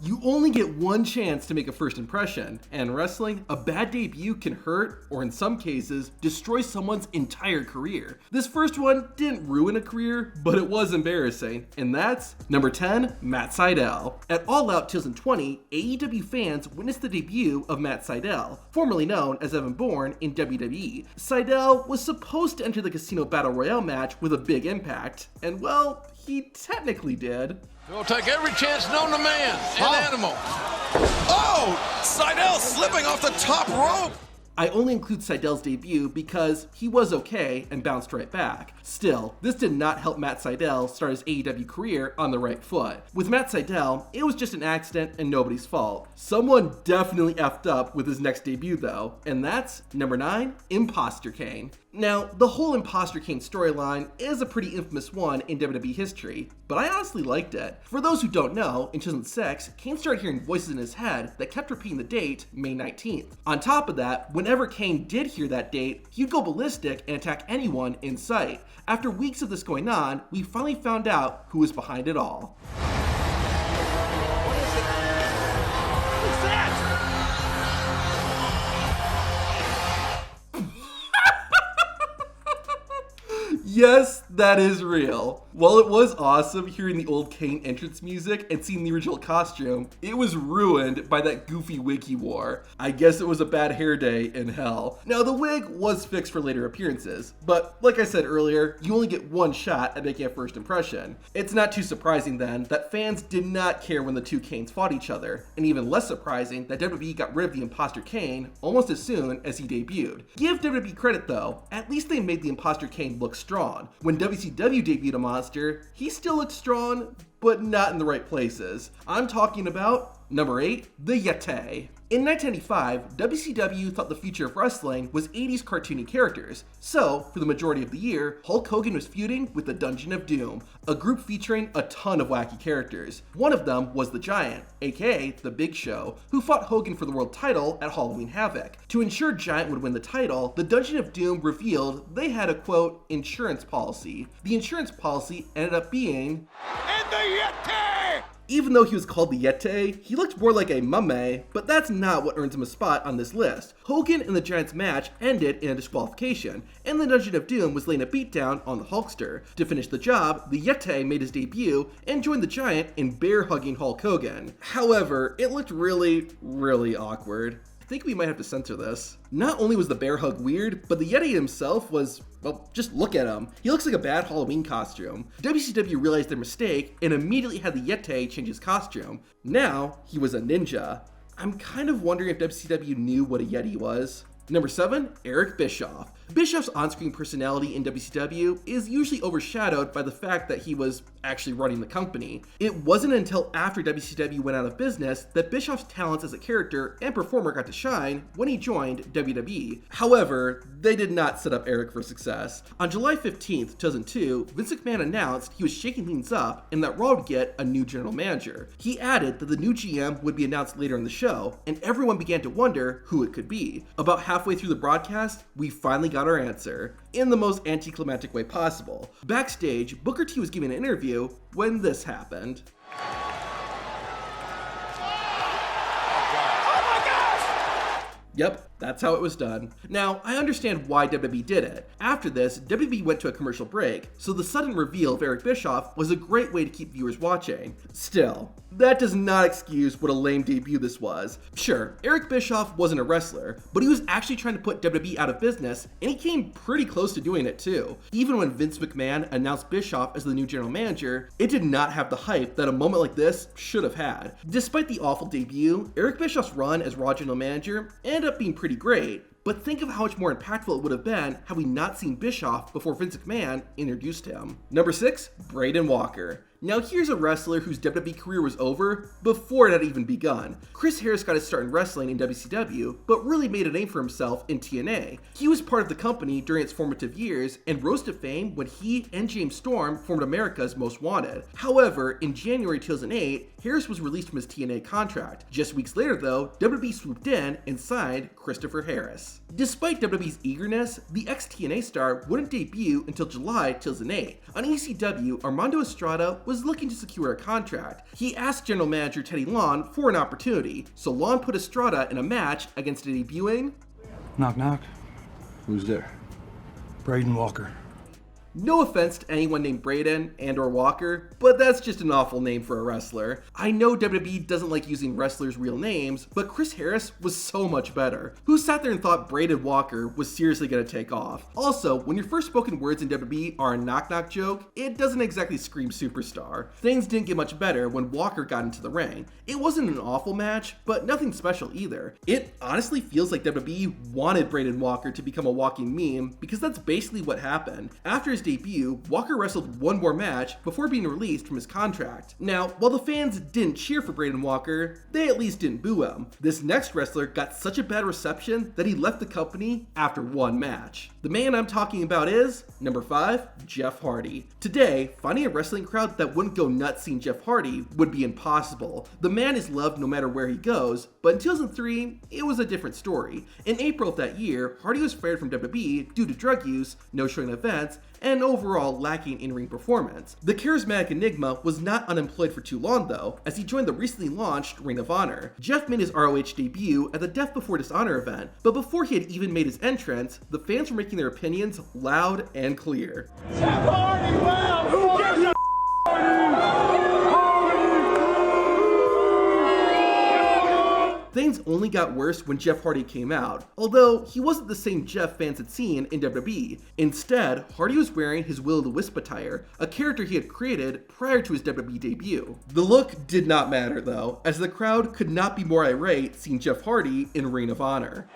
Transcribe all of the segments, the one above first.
You only get one chance to make a first impression, and in wrestling, a bad debut can hurt, or in some cases, destroy someone's entire career. This first one didn't ruin a career, but it was embarrassing, and that's number 10, Matt Sidell. At All Out 2020, AEW fans witnessed the debut of Matt Sidell, formerly known as Evan Bourne in WWE. Sidell was supposed to enter the Casino Battle Royale match with a big impact, and well, he technically did. We'll take every chance known to man and animal. Oh! Sidell slipping off the top rope! I only include Sidell's debut because he was okay and bounced right back. Still, this did not help Matt Sidell start his AEW career on the right foot. With Matt Sidell, it was just an accident and nobody's fault. Someone definitely effed up with his next debut though, and that's number 9, Impostor Kane. Now, the whole Impostor Kane storyline is a pretty infamous one in WWE history, but I honestly liked it. For those who don't know, in 2006, Kane started hearing voices in his head that kept repeating the date, May 19th. On top of that, whenever Kane did hear that date, he'd go ballistic and attack anyone in sight. After weeks of this going on, we finally found out who was behind it all. Yes, that is real. While it was awesome hearing the old Kane entrance music and seeing the original costume, it was ruined by that goofy wig he wore. I guess it was a bad hair day in hell. Now, the wig was fixed for later appearances, but like I said earlier, you only get one shot at making a first impression. It's not too surprising then that fans did not care when the two Kanes fought each other, and even less surprising that WWE got rid of the Impostor Kane almost as soon as he debuted. Give WWE credit though, at least they made the Impostor Kane look strong. When WCW debuted a monster, he still looked strong, but not in the right places. I'm talking about number 8, the Yeti. In 1995, WCW thought the future of wrestling was 80s cartoony characters, so for the majority of the year, Hulk Hogan was feuding with the Dungeon of Doom, a group featuring a ton of wacky characters. One of them was the Giant, aka The Big Show, who fought Hogan for the world title at Halloween Havoc. To ensure Giant would win the title, the Dungeon of Doom revealed they had a quote, insurance policy. The insurance policy ended up being, And the Yeti! Even though he was called the Yeti, he looked more like a mummy, but that's not what earns him a spot on this list. Hogan and the Giant's match ended in a disqualification, and the Dungeon of Doom was laying a beatdown on the Hulkster. To finish the job, the Yeti made his debut and joined the Giant in bear-hugging Hulk Hogan. However, it looked really awkward. I think we might have to censor this. Not only was the bear hug weird, but the Yeti himself was, well, just look at him. He looks like a bad Halloween costume. WCW realized their mistake and immediately had the Yeti change his costume. Now, he was a ninja. I'm kind of wondering if WCW knew what a Yeti was. Number 7, Eric Bischoff. Bischoff's on-screen personality in WCW is usually overshadowed by the fact that he was actually running the company. It wasn't until after WCW went out of business that Bischoff's talents as a character and performer got to shine when he joined WWE. However, they did not set up Eric for success. On July 15th, 2002, Vince McMahon announced he was shaking things up and that Raw would get a new general manager. He added that the new GM would be announced later in the show, and everyone began to wonder who it could be. About halfway through the broadcast, we finally got our answer, in the most anticlimactic way possible. Backstage, Booker T was giving an interview when this happened. Yep, that's how it was done. Now, I understand why WWE did it. After this, WWE went to a commercial break, so the sudden reveal of Eric Bischoff was a great way to keep viewers watching. Still, that does not excuse what a lame debut this was. Sure, Eric Bischoff wasn't a wrestler, but he was actually trying to put WWE out of business, and he came pretty close to doing it too. Even when Vince McMahon announced Bischoff as the new general manager, it did not have the hype that a moment like this should have had. Despite the awful debut, Eric Bischoff's run as Raw general manager ended up being pretty great. But think of how much more impactful it would have been had we not seen Bischoff before Vince McMahon introduced him. Number 6, Braden Walker. Now here's a wrestler whose WWE career was over before it had even begun. Chris Harris got his start in wrestling in WCW, but really made a name for himself in TNA. He was part of the company during its formative years and rose to fame when he and James Storm formed America's Most Wanted. However, in January 2008, Harris was released from his TNA contract. Just weeks later though, WWE swooped in and signed Christopher Harris. Despite WWE's eagerness, the ex-TNA star wouldn't debut until July 2008. On ECW, Armando Estrada was was looking to secure a contract. He asked general manager Teddy Long for an opportunity, so Long put Estrada in a match against a debuting... Knock, knock. Who's there? Braden Walker. No offense to anyone named Braden and or Walker, but that's just an awful name for a wrestler. I know WWE doesn't like using wrestlers' real names, but Chris Harris was so much better. Who sat there and thought Braden Walker was seriously gonna take off? Also, when your first spoken words in WWE are a knock-knock joke, it doesn't exactly scream superstar. Things didn't get much better when Walker got into the ring. It wasn't an awful match, but nothing special either. It honestly feels like WWE wanted Braden Walker to become a walking meme, because that's basically what happened. After his debut, Walker wrestled one more match before being released from his contract. Now, while the fans didn't cheer for Braden Walker, they at least didn't boo him. This next wrestler got such a bad reception that he left the company after one match. The man I'm talking about is, number 5, Jeff Hardy. Today, finding a wrestling crowd that wouldn't go nuts seeing Jeff Hardy would be impossible. The man is loved no matter where he goes, but in 2003, it was a different story. In April of that year, Hardy was fired from WWE due to drug use, no showing events, and overall lacking in-ring performance. The charismatic enigma was not unemployed for too long though, as he joined the recently launched Ring of Honor. Jeff made his ROH debut at the Death Before Dishonor event, but before he had even made his entrance, the fans were making their opinions loud and clear. Jeff Hardy, wow! Who gives a Things only got worse when Jeff Hardy came out, although he wasn't the same Jeff fans had seen in WWE. Instead, Hardy was wearing his Will-O-the-Wisp attire, a character he had created prior to his WWE debut. The look did not matter though, as the crowd could not be more irate seeing Jeff Hardy in Ring of Honor.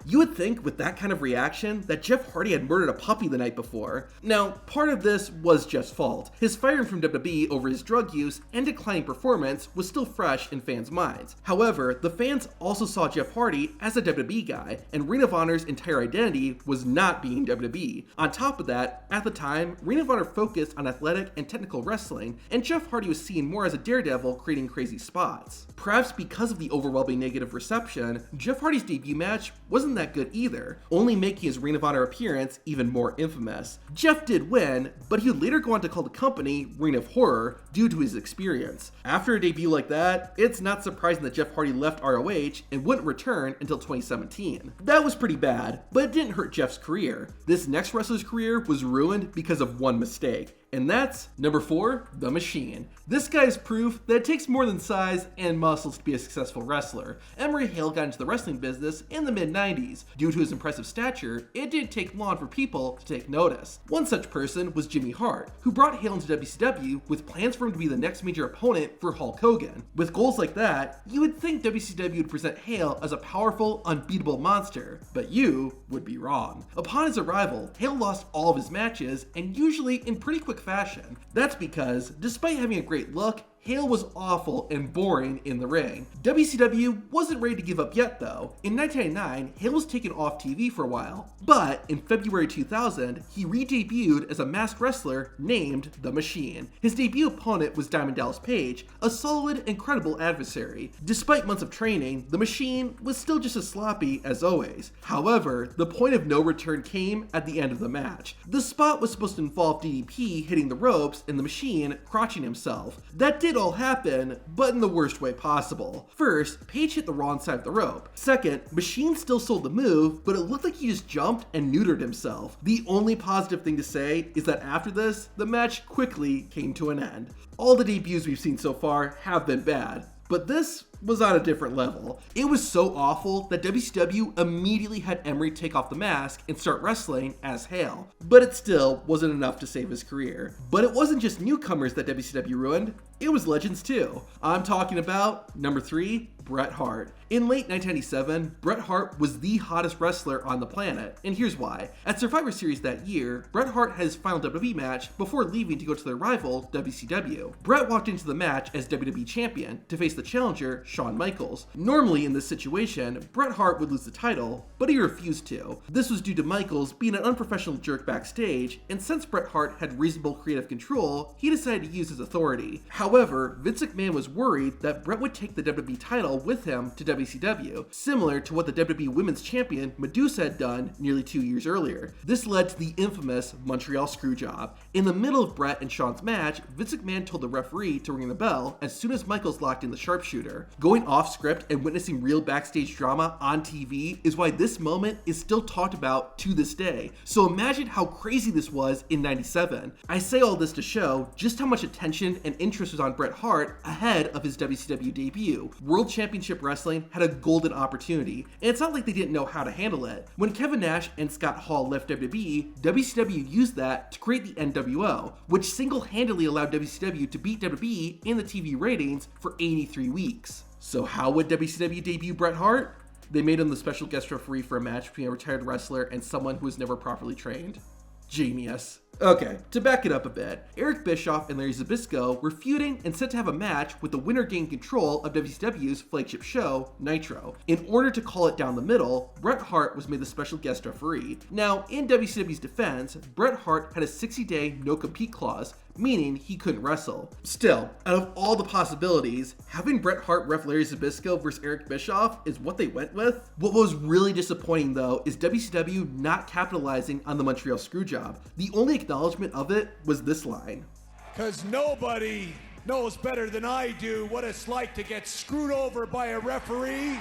You would think with that kind of reaction that Jeff Hardy had murdered a puppy the night before. Now, part of this was Jeff's fault. His firing from WWE over his drug use and declining performance was still fresh in fans' minds. However, the fans also saw Jeff Hardy as a WWE guy, and Ring of Honor's entire identity was not being WWE. On top of that, at the time, Ring of Honor focused on athletic and technical wrestling, and Jeff Hardy was seen more as a daredevil creating crazy spots. Perhaps because of the overwhelming negative reception, Jeff Hardy's debut match wasn't that good either, only making his Ring of Honor appearance even more infamous. Jeff did win, but he would later go on to call the company Reign of Horror due to his experience. After a debut like that, it's not surprising that Jeff Hardy left ROH and wouldn't return until 2017. That was pretty bad, but it didn't hurt Jeff's career. This next wrestler's career was ruined because of one mistake. And that's number 4, The Machine. This guy is proof that it takes more than size and muscles to be a successful wrestler. Emery Hale got into the wrestling business in the mid-90s. Due to his impressive stature, it didn't take long for people to take notice. One such person was Jimmy Hart, who brought Hale into WCW with plans for him to be the next major opponent for Hulk Hogan. With goals like that, you would think WCW would present Hale as a powerful, unbeatable monster, but you would be wrong. Upon his arrival, Hale lost all of his matches, and usually in pretty quick fashion. That's because, despite having a great look, Hale was awful and boring in the ring. WCW wasn't ready to give up yet though. In 1999, Hale was taken off TV for a while, but in February 2000, he re-debuted as a masked wrestler named The Machine. His debut opponent was Diamond Dallas Page, a solid and credible adversary. Despite months of training, The Machine was still just as sloppy as always. However, the point of no return came at the end of the match. The spot was supposed to involve DDP hitting the ropes and The Machine crotching himself. That did all happen, but in the worst way possible. First, Page hit the wrong side of the rope. Second, Machine still sold the move, but it looked like he just jumped and neutered himself. The only positive thing to say is that after this, the match quickly came to an end. All the debuts we've seen so far have been bad, but this was on a different level. It was so awful that WCW immediately had Emery take off the mask and start wrestling as Hale, but it still wasn't enough to save his career. But it wasn't just newcomers that WCW ruined, it was legends too. I'm talking about number 3, Bret Hart. In late 1997, Bret Hart was the hottest wrestler on the planet, and here's why. At Survivor Series that year, Bret Hart had his final WWE match before leaving to go to their rival, WCW. Bret walked into the match as WWE champion to face the challenger, Shawn Michaels. Normally in this situation, Bret Hart would lose the title, but he refused to. This was due to Michaels being an unprofessional jerk backstage, and since Bret Hart had reasonable creative control, he decided to use his authority. However, Vince McMahon was worried that Bret would take the WWE title with him to WCW, similar to what the WWE Women's Champion Medusa had done nearly 2 years earlier. This led to the infamous Montreal Screwjob. In the middle of Bret and Shawn's match, Vince McMahon told the referee to ring the bell as soon as Michaels locked in the sharpshooter. Going off script and witnessing real backstage drama on TV is why this moment is still talked about to this day. So imagine how crazy this was in '97. I say all this to show just how much attention and interest was on Bret Hart ahead of his WCW debut. World Championship Wrestling had a golden opportunity, and it's not like they didn't know how to handle it. When Kevin Nash and Scott Hall left WWE, WCW used that to create the NWO, which single-handedly allowed WCW to beat WWE in the TV ratings for 83 weeks. So how would WCW debut Bret Hart? They made him the special guest referee for a match between a retired wrestler and someone who was never properly trained. Genius. Okay, to back it up a bit, Eric Bischoff and Larry Zbyszko were feuding and set to have a match with the winner gaining control of WCW's flagship show, Nitro. In order to call it down the middle, Bret Hart was made the special guest referee. Now, in WCW's defense, Bret Hart had a 60-day no-compete clause, meaning he couldn't wrestle. Still, out of all the possibilities, having Bret Hart ref Larry Zbyszko versus Eric Bischoff is what they went with. What was really disappointing though is WCW not capitalizing on the Montreal Screwjob. The only acknowledgement of it was this line. Because nobody knows better than I do what it's like to get screwed over by a referee.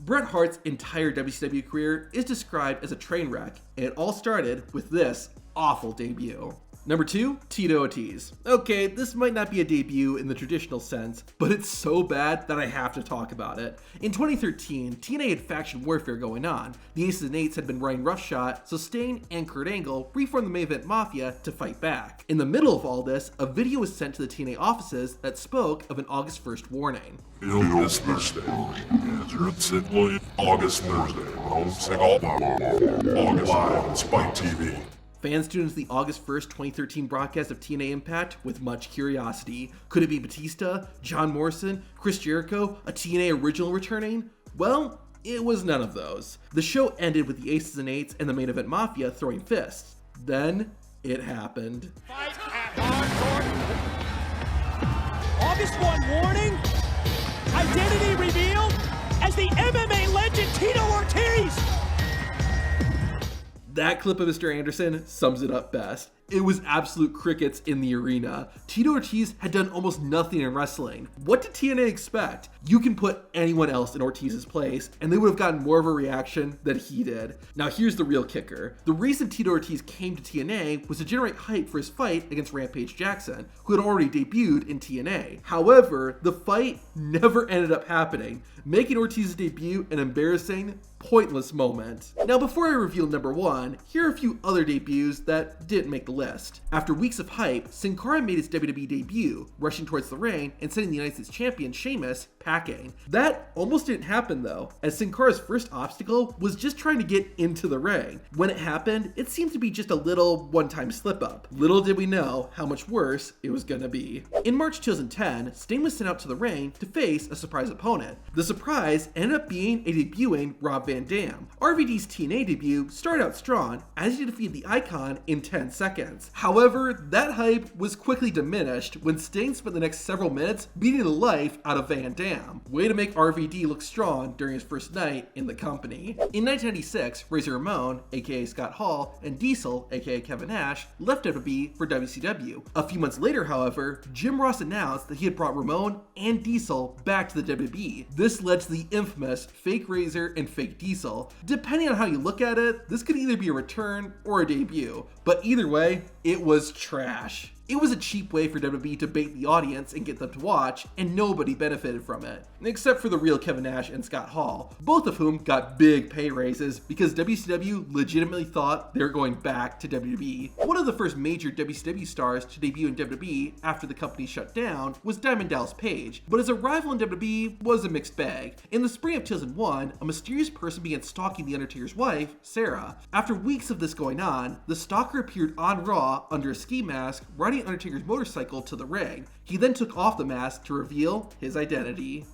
Bret Hart's entire WCW career is described as a train wreck, and it all started with this awful debut. Number 2, Tito Ortiz. Okay, this might not be a debut in the traditional sense, but it's so bad that I have to talk about it. In 2013, TNA had faction warfare going on. The Aces and Eights had been running roughshod, so Sting and Kurt Angle reformed the Main Event Mafia to fight back. In the middle of all this, a video was sent to the TNA offices that spoke of an August 1st warning. August Thursday, August Thursday, August on Spike TV. Fans tuned into the August 1st, 2013 broadcast of TNA Impact with much curiosity. Could it be Batista, John Morrison, Chris Jericho, a TNA original returning? Well, it was none of those. The show ended with the Aces and Eights and the Main Event Mafia throwing fists. Then, it happened. Fight at August 1 warning, identity revealed as the MMA legend Tito Ortiz. That clip of Mr. Anderson sums it up best. It was absolute crickets in the arena. Tito Ortiz had done almost nothing in wrestling. What did TNA expect? You can put anyone else in Ortiz's place, and they would have gotten more of a reaction than he did. Now here's the real kicker. The reason Tito Ortiz came to TNA was to generate hype for his fight against Rampage Jackson, who had already debuted in TNA. However, the fight never ended up happening, making Ortiz's debut an embarrassing, pointless moment. Now before I reveal number 1, here are a few other debuts that didn't make the list. After weeks of hype, Sin Cara made his WWE debut, rushing towards the ring and sending the United States champion Sheamus packing. That almost didn't happen though, as Sin Cara's first obstacle was just trying to get into the ring. When it happened, it seemed to be just a little one-time slip-up. Little did we know how much worse it was gonna be. In March 2010, Sting was sent out to the ring to face a surprise opponent. The surprise ended up being a debuting Rob Van Dam. RVD's TNA debut started out strong as he defeated the Icon in 10 seconds. However, that hype was quickly diminished when Sting spent the next several minutes beating the life out of Van Dam. Way to make RVD look strong during his first night in the company. In 1996, Razor Ramon, aka Scott Hall, and Diesel, aka Kevin Nash, left WWE for WCW. A few months later, however, Jim Ross announced that he had brought Ramon and Diesel back to the WWE. This led to the infamous fake Razor and fake Diesel. Depending on how you look at it, this could either be a return or a debut, but either way, it was trash. It was a cheap way for WWE to bait the audience and get them to watch, and nobody benefited from it, except for the real Kevin Nash and Scott Hall, both of whom got big pay raises because WCW legitimately thought they were going back to WWE. One of the first major WCW stars to debut in WWE after the company shut down was Diamond Dallas Page, but his arrival in WWE was a mixed bag. In the spring of 2001, a mysterious person began stalking The Undertaker's wife, Sarah. After weeks of this going on, the stalker appeared on Raw under a ski mask, riding Undertaker's motorcycle to the ring. He then took off the mask to reveal his identity.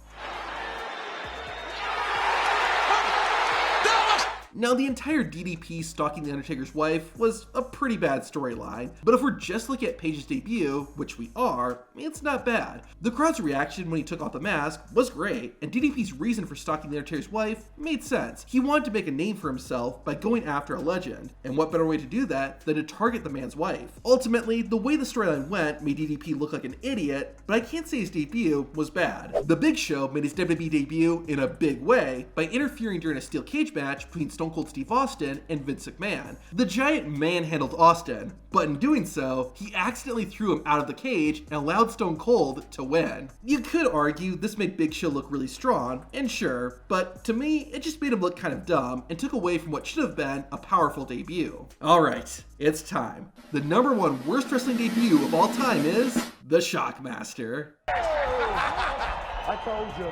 Now, the entire DDP stalking The Undertaker's wife was a pretty bad storyline, but if we're just looking at Page's debut, which we are, it's not bad. The crowd's reaction when he took off the mask was great, and DDP's reason for stalking The Undertaker's wife made sense. He wanted to make a name for himself by going after a legend, and what better way to do that than to target the man's wife? Ultimately, the way the storyline went made DDP look like an idiot, but I can't say his debut was bad. The Big Show made his WWE debut in a big way by interfering during a steel cage match between Stone Cold Steve Austin and Vince McMahon. The Giant manhandled Austin, but in doing so, he accidentally threw him out of the cage and allowed Stone Cold to win. You could argue this made Big Show look really strong, and sure, but to me, it just made him look kind of dumb and took away from what should have been a powerful debut. Alright, it's time. The #1 worst wrestling debut of all time is the Shockmaster. I told you.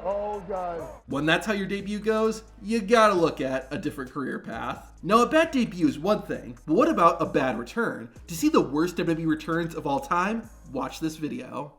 Oh, God. When that's how your debut goes, you gotta look at a different career path. Now, a bad debut is one thing, but what about a bad return? To see the worst WWE returns of all time, watch this video.